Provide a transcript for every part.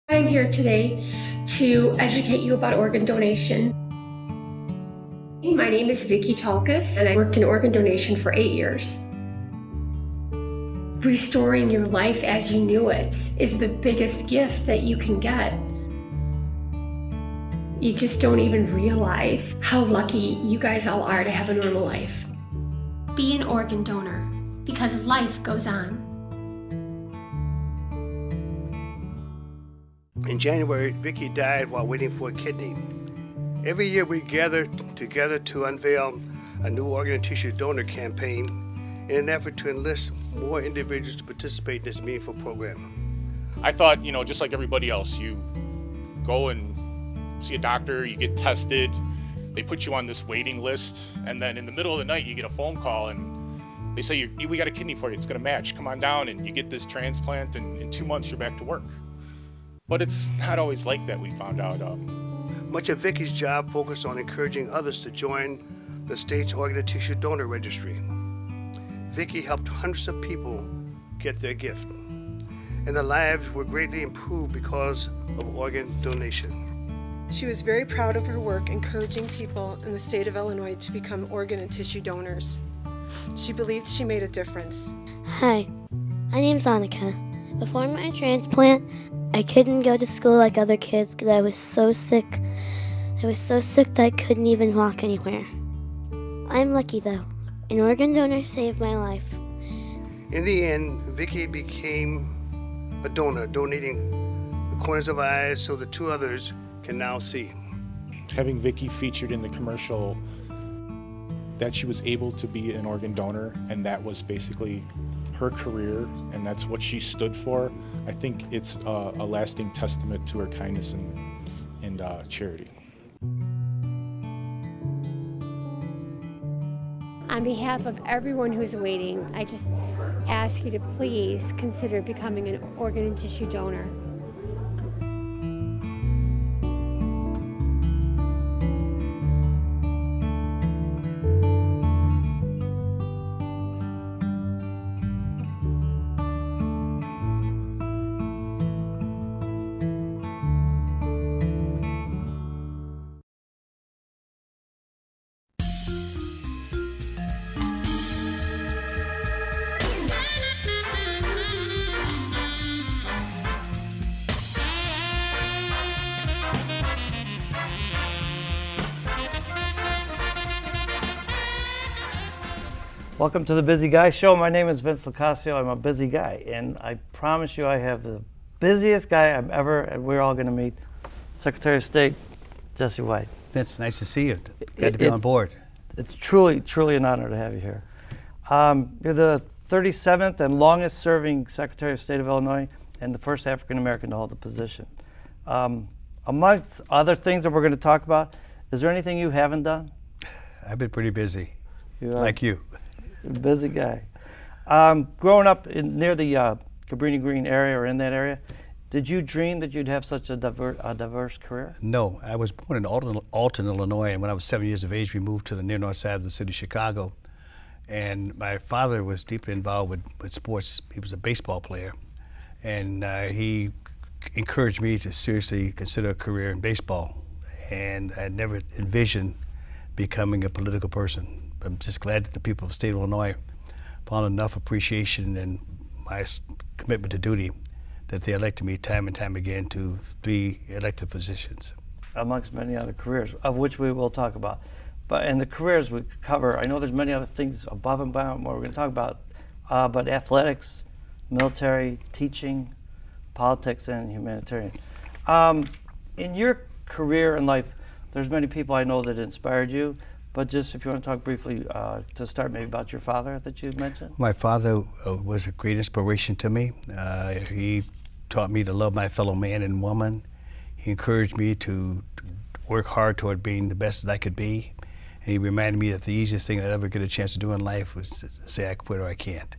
I'm here today to educate you about organ donation. My name is Vicki Talkus, and I worked in organ donation for 8 years. Restoring your life as you knew it is the biggest gift that you can get. You just don't even realize how lucky you guys all are to have a normal life. Be an organ donor, because life goes on. In January, Vicki died while waiting for a kidney. Every year we gather together to unveil a new organ and tissue donor campaign in an effort to enlist more individuals to participate in this meaningful program. I thought, just like everybody else, you go and see a doctor, you get tested, they put you on this waiting list, and then in the middle of the night you get a phone call and they say, we got a kidney for you, it's gonna match, come on down, and you get this transplant, and in 2 months you're back to work. But it's not always like that, we found out. Much of Vicki's job focused on encouraging others to join the state's organ and tissue donor registry. Vicki helped hundreds of people get their gift, and their lives were greatly improved because of organ donation. She was very proud of her work encouraging people in the state of Illinois to become organ and tissue donors. She believed she made a difference. Hi, my name's Annika. Before my transplant, I couldn't go to school like other kids because I was so sick. I was so sick that I couldn't even walk anywhere. I'm lucky though. An organ donor saved my life. In the end, Vicki became a donor, donating the corners of her eyes so the two others can now see. Having Vicki featured in the commercial, that she was able to be an organ donor, and that was basically her career, and that's what she stood for. I think it's a lasting testament to her kindness and charity. On behalf of everyone who's waiting, I just ask you to please consider becoming an organ and tissue donor. Welcome to the Busy Guy Show. My name is Vince LoCascio. I'm a busy guy, and I promise you I have the busiest guy I've ever, and we're all going to meet, Secretary of State Jesse White. Vince, nice to see you. Glad to be on board. It's truly an honor to have you here. You're the 37th and longest serving Secretary of State of Illinois and the first African American to hold the position. Amongst other things that we're going to talk about, is there anything you haven't done? I've been pretty busy, like you. Busy guy. Growing up near the Cabrini Green area or in that area, did you dream that you'd have such a diverse career? No, I was born in Alton, Illinois, and when I was 7 years of age, we moved to the near north side of the city of Chicago. And my father was deeply involved with sports. He was a baseball player, and he encouraged me to seriously consider a career in baseball. And I never envisioned becoming a political person. I'm just glad that the people of the state of Illinois found enough appreciation in my commitment to duty that they elected me time and time again to 3 elected positions. Amongst many other careers, of which we will talk about. But in the careers we cover, I know there's many other things above and beyond what we're going to talk about, but athletics, military, teaching, politics, and humanitarian. In your career in life, there's many people I know that inspired you. But just if you want to talk briefly to start maybe about your father that you mentioned. My father was a great inspiration to me. He taught me to love my fellow man and woman. He encouraged me to work hard toward being the best that I could be. And he reminded me that the easiest thing I'd ever get a chance to do in life was to say I quit or I can't.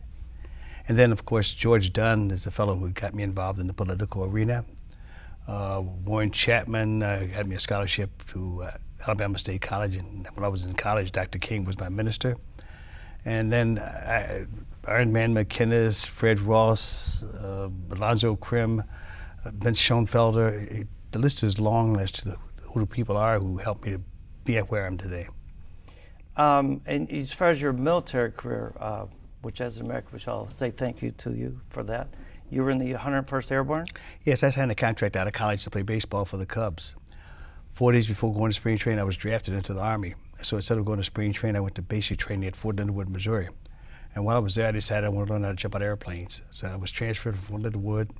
And then, of course, George Dunn is the fellow who got me involved in the political arena. Warren Chapman got me a scholarship to Alabama State College, and when I was in college, Dr. King was my minister. And then Iron Man McKinnis, Fred Ross, Alonzo Krim, Vince Schoenfelder. The list is long list of who the people are who helped me to be where I am today. And as far as your military career, which as an American, which I'll say thank you to you for that. You were in the 101st Airborne? Yes, I signed a contract out of college to play baseball for the Cubs. 4 days before going to spring training, I was drafted into the Army. So instead of going to spring training, I went to basic training at Fort Leonard Wood, Missouri. And while I was there, I decided I wanted to learn how to jump out of airplanes. So I was transferred from Fort Leonard Wood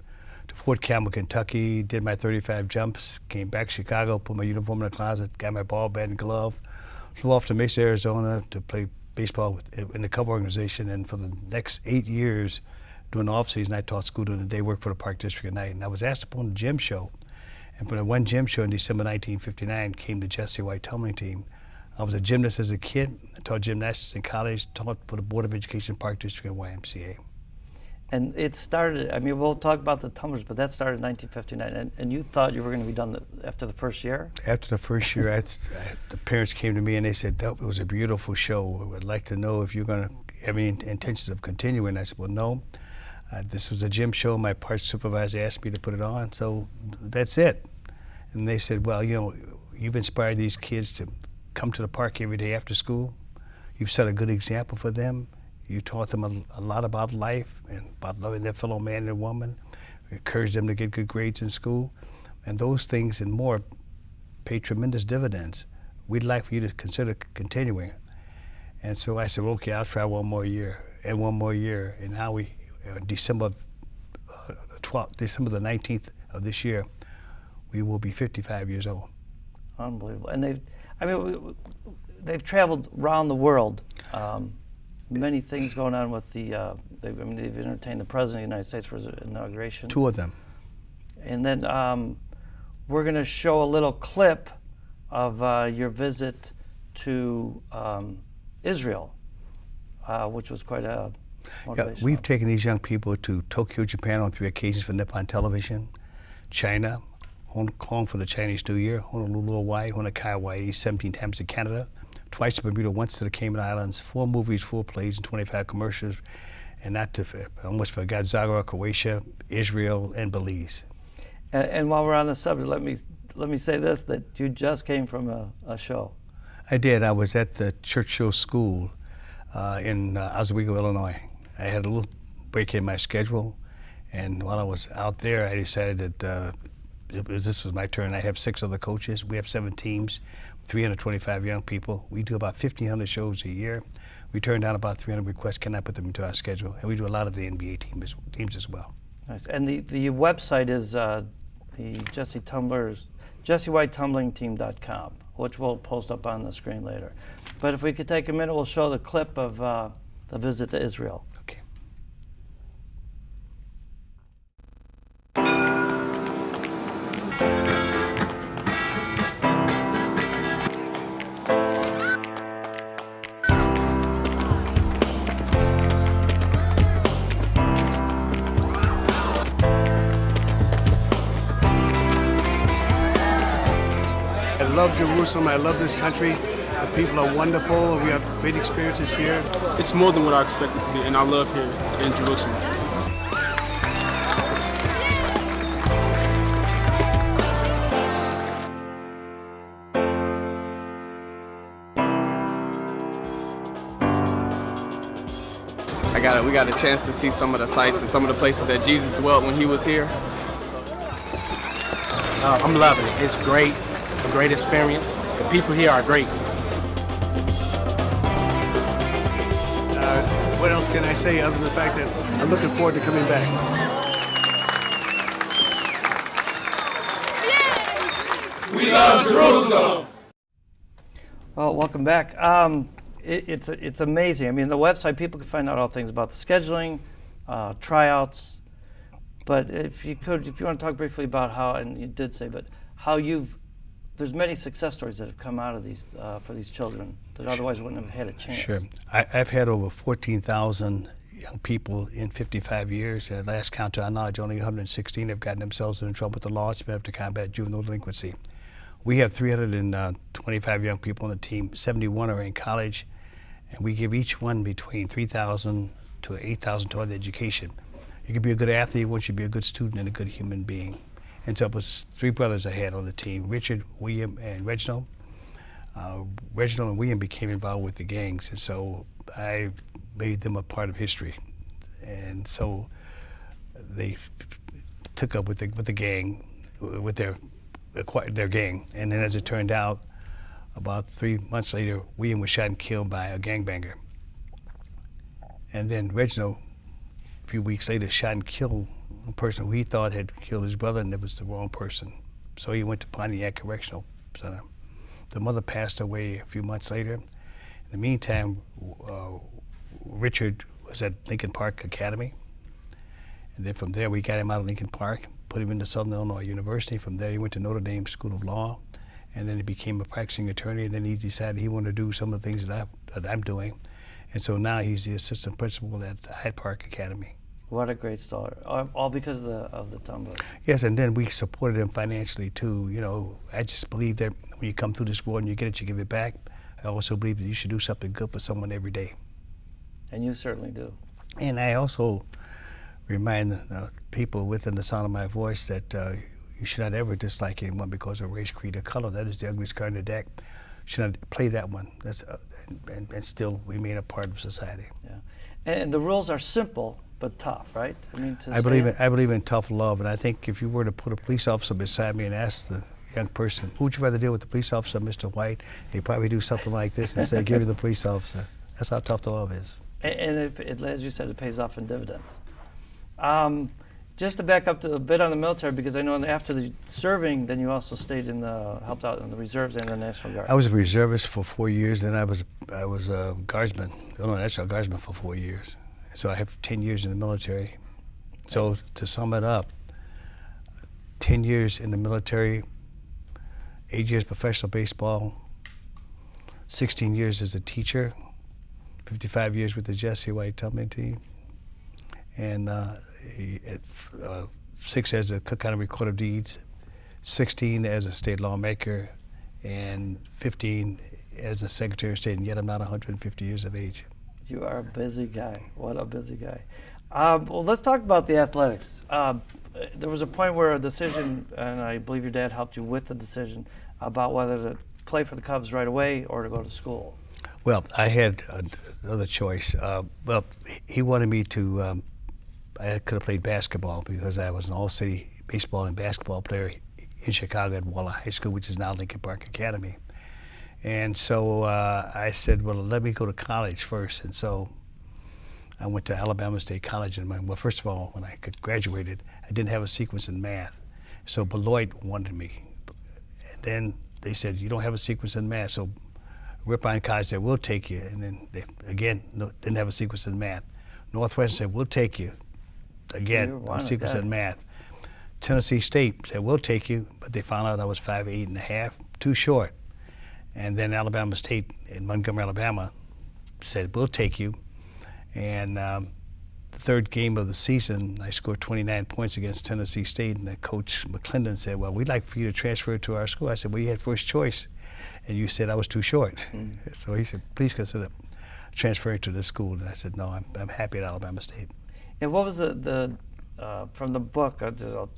to Fort Campbell, Kentucky, did my 35 jumps, came back to Chicago, put my uniform in the closet, got my ball, bat, and glove, flew off to Mesa, Arizona to play baseball in the Cub organization. And for the next 8 years, during the off season, I taught school during the day, worked for the Park District at night. And I was asked to put on the gym show. And from the one gym show in December 1959 came the Jesse White Tumbling team. I was a gymnast as a kid. I taught gymnastics in college, taught for the Board of Education, Park District, and YMCA. And it started, I mean, we'll talk about the Tumblers, but that started in 1959. And you thought you were going to be done after the first year? After the first year, the parents came to me and they said, "That was a beautiful show. I would like to know if you're going to have any intentions of continuing." I said, "Well, no. This was a gym show. My park supervisor asked me to put it on, so that's it." And they said, "Well, you know, you've inspired these kids to come to the park every day after school. You've set a good example for them. You taught them a lot about life and about loving their fellow man and woman. Encouraged them to get good grades in school. And those things and more pay tremendous dividends. We'd like for you to consider continuing." And so I said, "Okay, I'll try one more year and one more year." And now December the 19th of this year, we will be 55 years old. Unbelievable. And they've traveled around the world. Many things going on with they've entertained the President of the United States for his inauguration. 2 of them. And then we're going to show a little clip of your visit to Israel, which was quite a motivational. Yeah, we've taken these young people to Tokyo, Japan on 3 occasions for Nippon Television, China, Hong Kong for the Chinese New Year, Honolulu, Hawaii, Hunakai, Hawaii, 17 times to Canada, twice to Bermuda, once to the Cayman Islands, 4 movies, 4 plays, and 25 commercials, and almost forgot Zagreb, Croatia, Israel, and Belize. And while we're on the subject, let me say this, that you just came from a show. I did. I was at the Churchill School in Oswego, Illinois. I had a little break in my schedule, and while I was out there, I decided that this was my turn. I have 6 other coaches. We have 7 teams, 325 young people. We do about 1,500 shows a year. We turn down about 300 requests. Can I put them into our schedule? And we do a lot of the NBA teams as well. Nice. And the website is the Jesse Tumblers, JesseWhiteTumblingTeam.com, which we'll post up on the screen later. But if we could take a minute, we'll show the clip of the visit to Israel. Okay. I love Jerusalem. I love this country. The people are wonderful. We have great experiences here. It's more than what I expected to be, and I love here in Jerusalem. We got a chance to see some of the sights and some of the places that Jesus dwelt when he was here. I'm loving it. It's great, a great experience. The people here are great. What else can I say other than the fact that I'm looking forward to coming back? We love Jerusalem! Well, welcome back. It's amazing. I mean, the website, people can find out all things about the scheduling, tryouts. But if you want to talk briefly about how, and you did say, but how there's many success stories that have come out of these for these children that otherwise wouldn't have had a chance. Sure. I've had over 14,000 young people in 55 years. At last count to our knowledge, only 116 have gotten themselves in trouble with the law to combat juvenile delinquency. We have 325 young people on the team. 71 are in college, and we give each one between $3,000 to $8,000 toward education. You can be a good athlete once you be a good student and a good human being. And so it was 3 brothers I had on the team, Richard, William, and Reginald. Reginald and William became involved with the gangs, and so I made them a part of history. And so they took up with the gang, with their gang. And then as it turned out, about 3 months later, William was shot and killed by a gangbanger. And then Reginald, a few weeks later, shot and killed a person who he thought had killed his brother, and it was the wrong person. So he went to Pontiac Correctional Center. The mother passed away a few months later. In the meantime, Richard was at Lincoln Park Academy. And then from there, we got him out of Lincoln Park, put him into Southern Illinois University. From there, he went to Notre Dame School of Law, and then he became a practicing attorney. And then he decided he wanted to do some of the things that I'm doing. And so now he's the assistant principal at Hyde Park Academy. What a great story. All because of the Tumblers. Yes, and then we supported him financially too. You know, I just believe that when you come through this world and you get it, you give it back. I also believe that you should do something good for someone every day. And you certainly do. And I also remind people within the sound of my voice that you should not ever dislike anyone because of race, creed, or color. That is the ugliest card in the deck. You should not play that one. That's and still remain a part of society. Yeah, and the rules are simple but tough, right? I mean, I believe in tough love, and I think if you were to put a police officer beside me and ask the young person, who would you rather deal with, the police officer, Mr. White? He'd probably do something like this and say, give me the police officer. That's how tough the love is. And it, as you said, it pays off in dividends. Just to back up a bit on the military, because I know after the serving, then you also stayed helped out in the reserves and the National Guard. I was a reservist for 4 years, then I was a guardsman, Illinois National Guardsman for 4 years. So I have 10 years in the military. So to sum it up, 10 years in the military, 8 years professional baseball, 16 years as a teacher, 55 years with the Jesse White Tumblers team, and 6 as a Cook County Recorder of Deeds, 16 as a state lawmaker, and 15 as a Secretary of State, and yet I'm not 150 years of age. You are a busy guy. What a busy guy. Well, let's talk about the athletics. There was a point where a decision, and I believe your dad helped you with the decision, about whether to play for the Cubs right away or to go to school. Well, I had another choice. Well, he wanted me to, I could have played basketball because I was an all-city baseball and basketball player in Chicago at Waller High School, which is now Lincoln Park Academy. And so I said, well, let me go to college first. And so I went to Alabama State College. And well, first of all, when I graduated, I didn't have a sequence in math. So Beloit wanted me. And then they said, you don't have a sequence in math. So Ripon College said, we'll take you. And then they, again, didn't have a sequence in math. Northwestern said, we'll take you. Again, no sequence in math. Tennessee State said, we'll take you. But they found out I was 5'8½", too short. And then Alabama State in Montgomery, Alabama said, we'll take you. And the third game of the season, I scored 29 points against Tennessee State, and the coach McClendon said, well, we'd like for you to transfer to our school. I said, well, you had first choice, and you said I was too short. So he said, please consider transferring to this school. And I said, no, I'm happy at Alabama State. And what was the from the book, I'll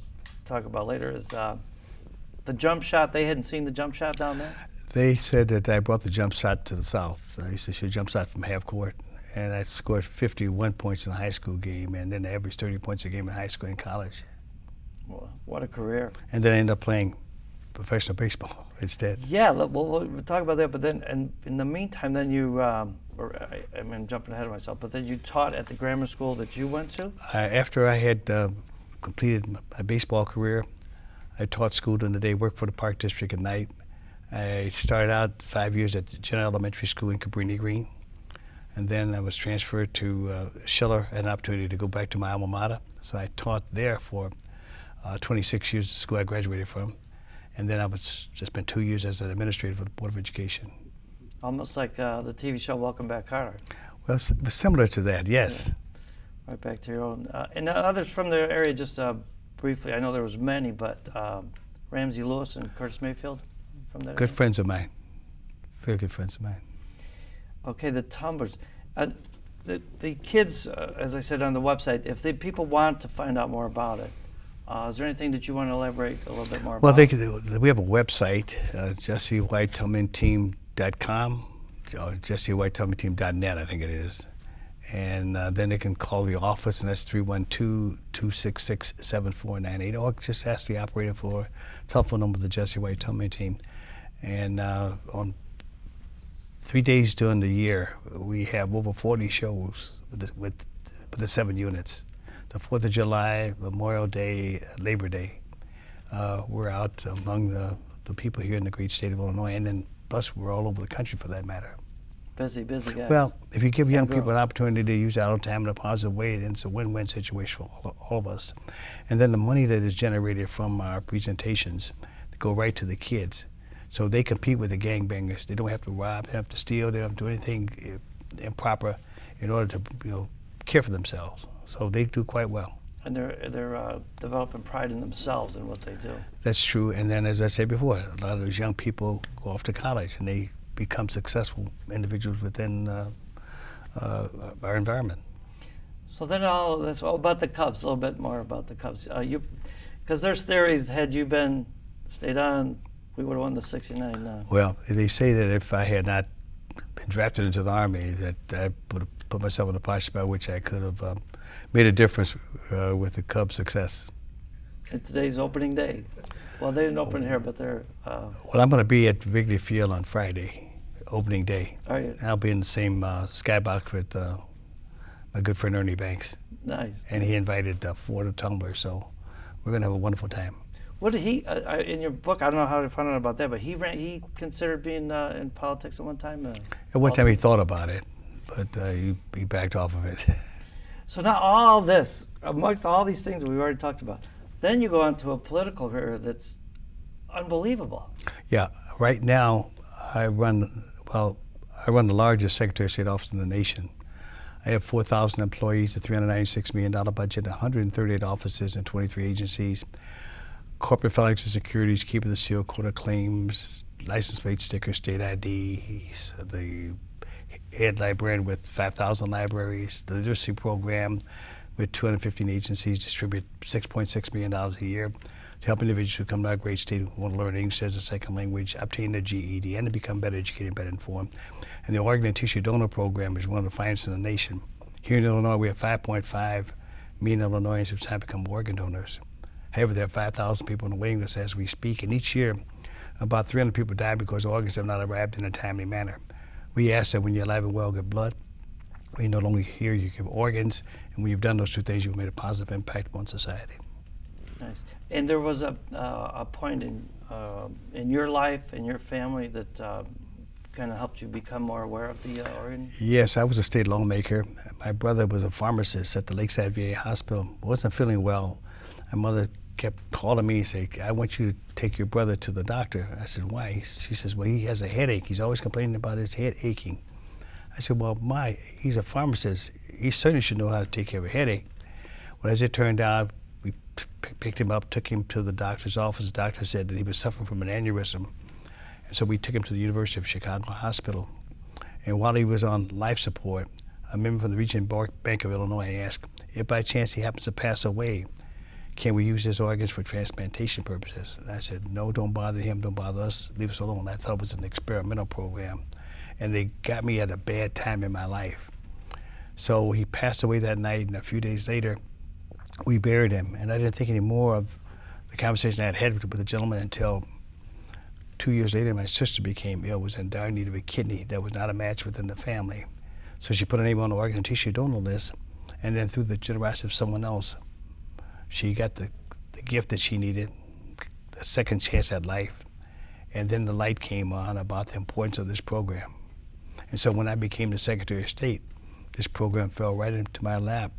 talk about later, is the jump shot? They hadn't seen the jump shot down there? They said that I brought the jump shot to the South. I used to shoot jump shot from half court, and I scored 51 points in a high school game, and then I averaged 30 points a game in high school and college. Well, what a career. And then I ended up playing professional baseball instead. Yeah, we'll talk about that, but then and in the meantime, then you, I'm jumping ahead of myself, but then you taught at the grammar school that you went to? After I had completed my baseball career, I taught school during the day, worked for the Park District at night. I started out 5 years at the General Elementary School in Cabrini Green, and then I was transferred to Schiller, had an opportunity to go back to my alma mater. So I taught there for 26 years, the school I graduated from, and then I was just spent 2 years as an administrator for the Board of Education. Almost like the TV show Welcome Back, Kotter. Well, similar to that, yes. Yeah. Right back to your own. And others from the area, just briefly, I know there was many, but Ramsey Lewis and Curtis Mayfield from that Good area? friends of mine. Very good friends of mine. Okay, the Tumblers. The kids, as I said on the website, if people want to find out more about it, Is there anything that you want to elaborate a little bit more Well, about? we have a website, jessewhitetumblingteam.com, or jessewhitetumblingteam.net, I think it is. And then they can call the office, and that's 312-266-7498, or just ask the operator for a telephone number of the Jesse White Tumbling Team. And on 3 days during the year, we have over 40 shows with the 7 units. The 4th of July, Memorial Day, Labor Day. We're out among the people here in the great state of Illinois, and then plus we're all over the country for that matter. Busy guys. Well, if you give young people an opportunity to use idle time in a positive way, then it's a win-win situation for all of us. And then the money that is generated from our presentations go right to the kids. So they compete with the gangbangers. They don't have to rob, they don't have to steal, they don't have to do anything improper in order to care for themselves. So they do quite well. And they're developing pride in themselves and what they do. That's true. And then, as I said before, a lot of those young people go off to college and they become successful individuals within our environment. So then all of this, about the Cubs, a little bit more about the Cubs. Because there's theories, had you stayed on, we would have won the '69. Well, they say that if I had not been drafted into the Army, that I would have put myself in a posture by which I could have made a difference with the Cubs' success. And today's opening day. Well, they didn't open here, but they're... Well, I'm going to be at Wrigley Field on Friday, opening day. Are you? I'll be in the same skybox with my good friend Ernie Banks. Nice. And he invited 4 Tumblers, so we're going to have a wonderful time. What did he, in your book, I don't know how to find out about that, but he considered being in politics at one time? At one time he thought about it, but he backed off of it. So now all this, amongst all these things we've already talked about, then you go on to a political career that's unbelievable. Yeah, right now I run the largest Secretary of State office in the nation. I have 4,000 employees, a $396 million budget, 138 offices and 23 agencies. Corporate filings and securities, keeping the seal, court of claims, license plate stickers, state IDs, the head librarian with 5,000 libraries, the literacy program with 215 agencies, distribute $6.6 million a year to help individuals who come to our great state who want to learn English as a second language, obtain their GED, and to become better educated and better informed. And the Organ and Tissue Donor Program is one of the finest in the nation. Here in Illinois, we have 5.5 million Illinoisans who have time to become organ donors. However, there are 5,000 people on the waiting list as we speak, and each year, about 300 people die because organs have not arrived in a timely manner. We ask that when you're alive and well, give blood. When you're no longer here, you give organs, and when you've done those two things, you've made a positive impact on society. Nice. And there was a point in your life and your family that kind of helped you become more aware of the organ? Yes, I was a state lawmaker. My brother was a pharmacist at the Lakeside VA Hospital. Wasn't feeling well. My mother kept calling me and saying, I want you to take your brother to the doctor. I said, why? She says, well, he has a headache. He's always complaining about his head aching. I said, well, he's a pharmacist. He certainly should know how to take care of a headache. Well, as it turned out, we picked him up, took him to the doctor's office. The doctor said that he was suffering from an aneurysm. And so we took him to the University of Chicago Hospital. And while he was on life support, a member from the Regional Bank of Illinois asked, if by chance he happens to pass away, can we use his organs for transplantation purposes? And I said, no, don't bother him, don't bother us, leave us alone. I thought it was an experimental program. And they got me at a bad time in my life. So he passed away that night, and a few days later, we buried him. And I didn't think any more of the conversation I had with the gentleman until 2 years later, my sister became ill, was in dire need of a kidney that was not a match within the family. So she put her name on the organ and tissue donor list, and then through the generosity of someone else, she got the gift that she needed, a second chance at life. And then the light came on about the importance of this program. And so when I became the Secretary of State, this program fell right into my lap.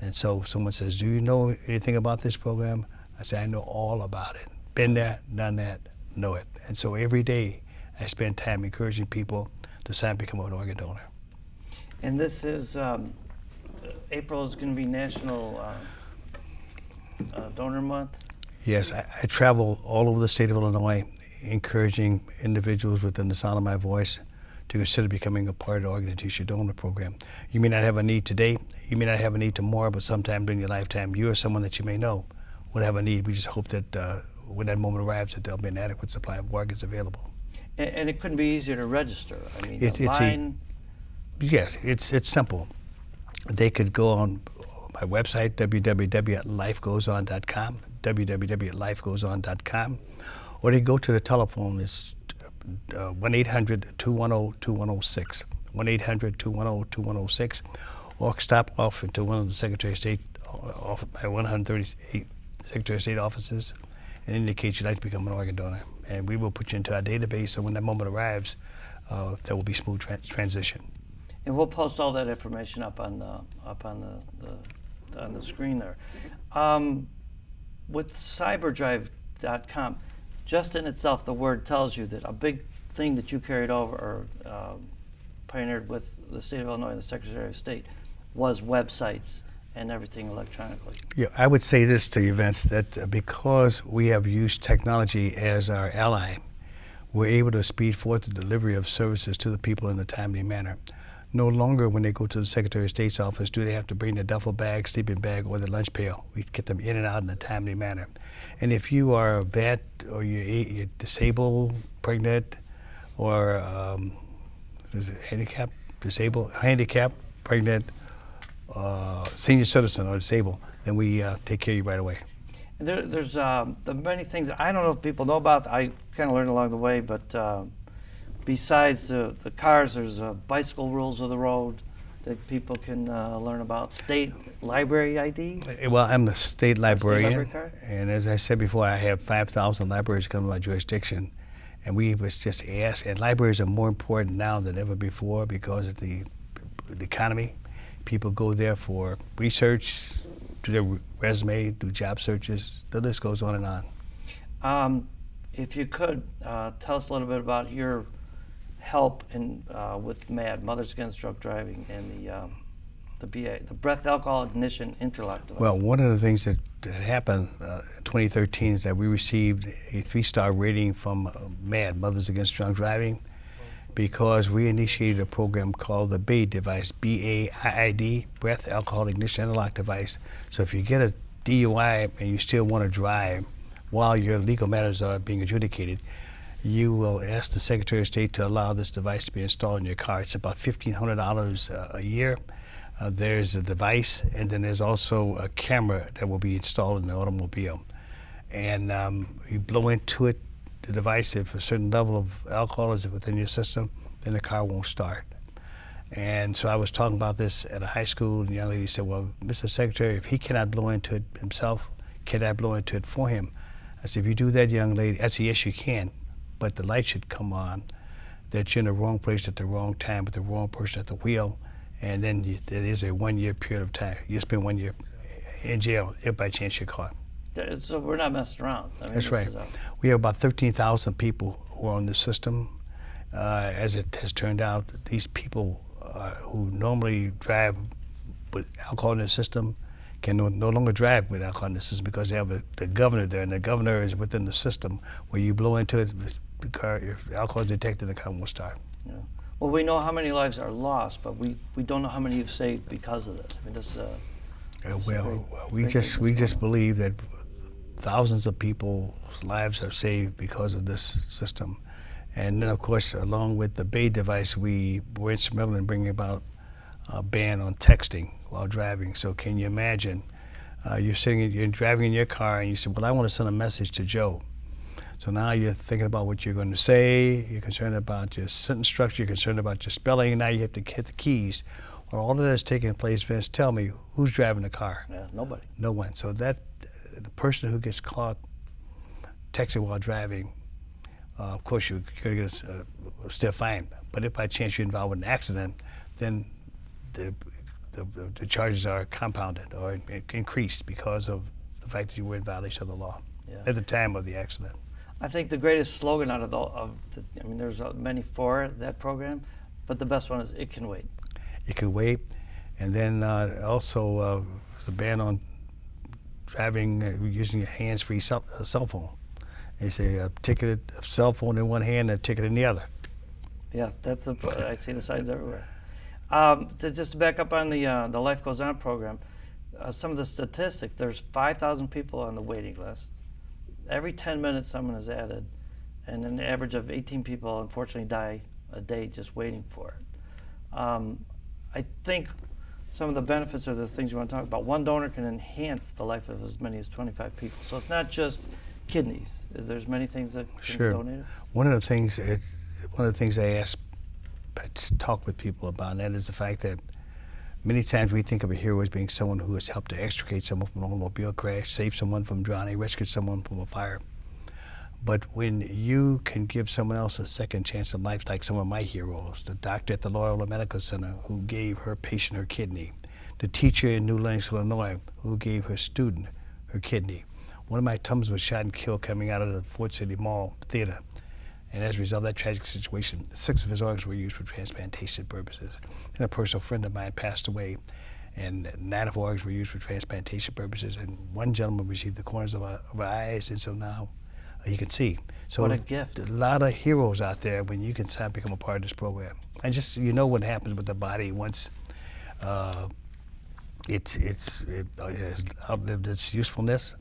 And so someone says, do you know anything about this program? I say, I know all about it. Been there, done that, know it. And so every day I spend time encouraging people to sign up to become an organ donor. And this is, April is going to be National Donor Month? Yes, I travel all over the state of Illinois encouraging individuals within the sound of my voice to consider becoming a part of the Organ and Tissue Donor Program. You may not have a need today, you may not have a need tomorrow, but sometime during your lifetime, you or someone that you may know will have a need. We just hope that when that moment arrives, that there'll be an adequate supply of organs available. And it couldn't be easier to register. I mean, Yes, it's simple. They could go on my website, www.lifegoeson.com, www.lifegoeson.com, or they go to the telephone. It's 1-800-210-2106, 1-800-210-2106, or stop off into one of the Secretary of State, my 138 Secretary of State offices, and indicate you'd like to become an organ donor. And we will put you into our database, so when that moment arrives, there will be smooth transition. And we'll post all that information up on the screen there. With cyberdrive.com, just in itself, the word tells you that a big thing that you carried over or pioneered with the state of Illinois and the Secretary of State was websites and everything electronically. Yeah, I would say this to you, Vince, that because we have used technology as our ally, we're able to speed forth the delivery of services to the people in a timely manner. No longer when they go to the Secretary of State's office do they have to bring their duffel bag, sleeping bag, or their lunch pail. We get them in and out in a timely manner. And if you are a vet or you're disabled, pregnant, or handicapped, pregnant, senior citizen or disabled, then we take care of you right away. And there's the many things that I don't know if people know about. I kind of learned along the way, but besides the cars, there's bicycle rules of the road that people can learn about. State library ID? Well, I'm the state librarian, card? And as I said before, I have 5,000 libraries coming to my jurisdiction. And we was just asked, and libraries are more important now than ever before because of the economy. People go there for research, do their resume, do job searches. The list goes on and on. If you could, tell us a little bit about your help in with MAD, Mothers Against Drunk Driving, and the BA, the Breath Alcohol Ignition Interlock device. Well, one of the things that happened in 2013 is that we received a 3-star rating from MAD, Mothers Against Drunk Driving, because we initiated a program called the BAID device, B-A-I-I-D, Breath Alcohol Ignition Interlock device. So if you get a DUI and you still want to drive while your legal matters are being adjudicated, you will ask the Secretary of State to allow this device to be installed in your car. It's about $1,500 a year. There's a device, and then there's also a camera that will be installed in the automobile. And you blow into it, the device, if a certain level of alcohol is within your system, then the car won't start. And so I was talking about this at a high school, and the young lady said, well, Mr. Secretary, if he cannot blow into it himself, can I blow into it for him? I said, if you do that, young lady, I said, yes, you can, but the light should come on that you're in the wrong place at the wrong time with the wrong person at the wheel, and then there is a 1-year period of time. You spend 1 year in jail if by chance you're caught. So we're not messing around. I mean, that's right. We have about 13,000 people who are on the system. As it has turned out, these people who normally drive with alcohol in their system can no longer drive with alcohol in the system because they have the governor there, and the governor is within the system where you blow into it, the car, if alcohol is detected, the car won't start. Yeah. Well, we know how many lives are lost, but we don't know how many you've saved because of this. I mean, this we just believe that thousands of people's lives are saved because of this system. And then, of course, along with the BAID device, we were instrumental in bringing about a ban on texting while driving. So can you imagine, you're driving in your car and you say, well, I want to send a message to Joe. So now you're thinking about what you're going to say, you're concerned about your sentence structure, you're concerned about your spelling, and now you have to hit the keys. Well, all of that is taking place, Vince, tell me, who's driving the car? Yeah, nobody. No one. So that the person who gets caught texting while driving, of course you're going to get a stiff fine. But if by chance you're involved in an accident, then the charges are compounded or increased because of the fact that you were in violation of the law at the time of the accident. I think the greatest slogan out of I mean, there's many for that program, but the best one is "It can wait." It can wait, and then also there's a ban on driving using a hands-free cell phone. They say a cell phone in one hand and a ticket in the other. Yeah, I see the signs everywhere. Just to back up on the Life Goes On program, some of the statistics, there's 5,000 people on the waiting list. Every 10 minutes someone is added, and an average of 18 people unfortunately die a day just waiting for it. I think some of the benefits are the things you want to talk about. One donor can enhance the life of as many as 25 people. So it's not just kidneys. There's many things that can be donated. One of the things I talk with people about, and that is the fact that many times we think of a hero as being someone who has helped to extricate someone from an automobile crash, save someone from drowning, rescue someone from a fire. But when you can give someone else a second chance in life, like some of my heroes, the doctor at the Loyola Medical Center who gave her patient her kidney, the teacher in New Lenox, Illinois, who gave her student her kidney. One of my Tums was shot and killed coming out of the Ford City Mall Theater. And as a result of that tragic situation, 6 of his organs were used for transplantation purposes. And a personal friend of mine passed away, and 9 of her organs were used for transplantation purposes. And one gentleman received the corners of our eyes, and so now he can see. So what a gift. A lot of heroes out there when you can become a part of this program. And just, you know what happens with the body once it has outlived its usefulness,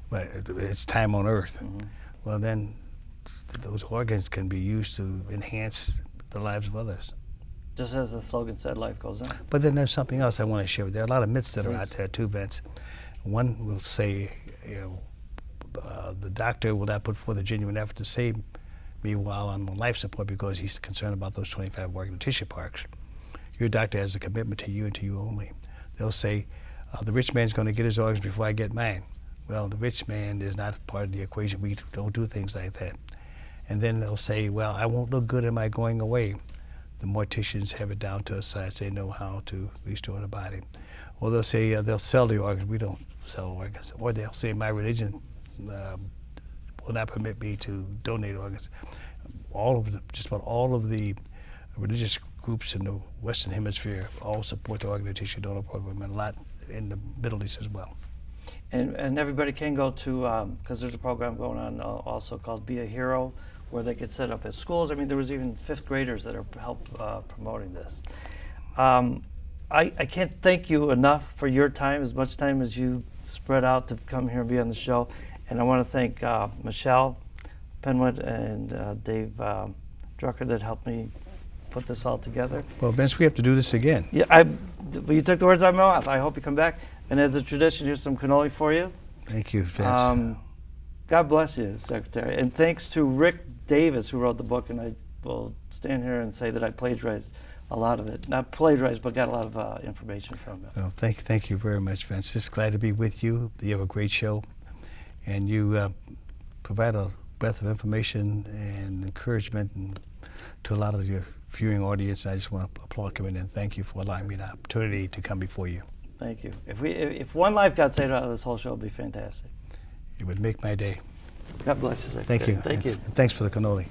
but its time on earth. Mm-hmm. Well, then those organs can be used to enhance the lives of others. Just as the slogan said, life goes on. But then there's something else I want to share. There are a lot of myths that are Please. out there too, Vince. One will say, the doctor will not put forth a genuine effort to save me while I'm on life support because he's concerned about those 25 organ and tissue parks. Your doctor has a commitment to you and to you only. They'll say, the rich man's going to get his organs before I get mine. Well, the rich man is not part of the equation. We don't do things like that. And then they'll say, well, I won't look good in my going away. The morticians have it down to a science. They know how to restore the body. Or they'll say they'll sell the organs. We don't sell organs. Or they'll say my religion will not permit me to donate organs. Just about all of the religious groups in the Western Hemisphere all support the organ and tissue donor program, and a lot in the Middle East as well. And everybody can go to, because there's a program going on also called Be a Hero, where they could set up at schools. I mean, there was even 5th graders that are promoting this. I can't thank you enough for your time, as much time as you spread out to come here and be on the show. And I want to thank Michelle Penwood and Dave Drucker that helped me put this all together. Well, Vince, we have to do this again. Yeah, you took the words out of my mouth. I hope you come back. And as a tradition, here's some cannoli for you. Thank you, Vince. God bless you, Secretary. And thanks to Rick Davis, who wrote the book, and I will stand here and say that I plagiarized a lot of it. Not plagiarized, but got a lot of information from it. Well, thank you very much, Vince. Just glad to be with you. You have a great show, and you provide a breadth of information and encouragement to a lot of your viewing audience. I just want to applaud coming in. Thank you for allowing me the opportunity to come before you. Thank you. If one life got saved out of this whole show, it would be fantastic. It would make my day. God bless you, Secretary. Thank you. Thank you. And thanks for the cannoli.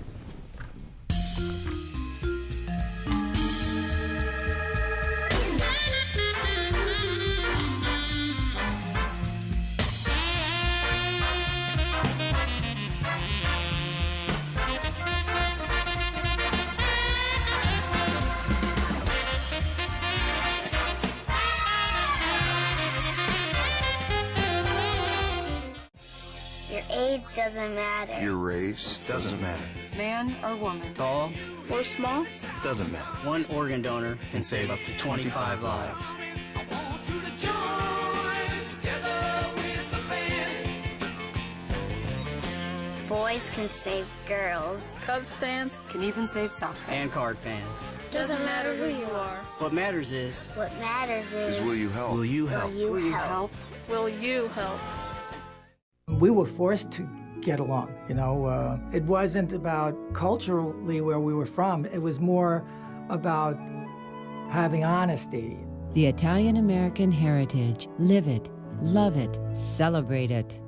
Your age doesn't matter. Your race doesn't matter. Man or woman. Tall or small. Doesn't matter. One organ donor can save up to 25 lives. Boys can save girls. Cubs fans can even save Sox fans. And Card fans. Doesn't matter who you are. What matters is... What matters is... will you help? Will you help? Will you help? Will you help? We were forced to get along, you know. It wasn't about culturally where we were from. It was more about having honesty. The Italian-American heritage. Live it, love it, celebrate it.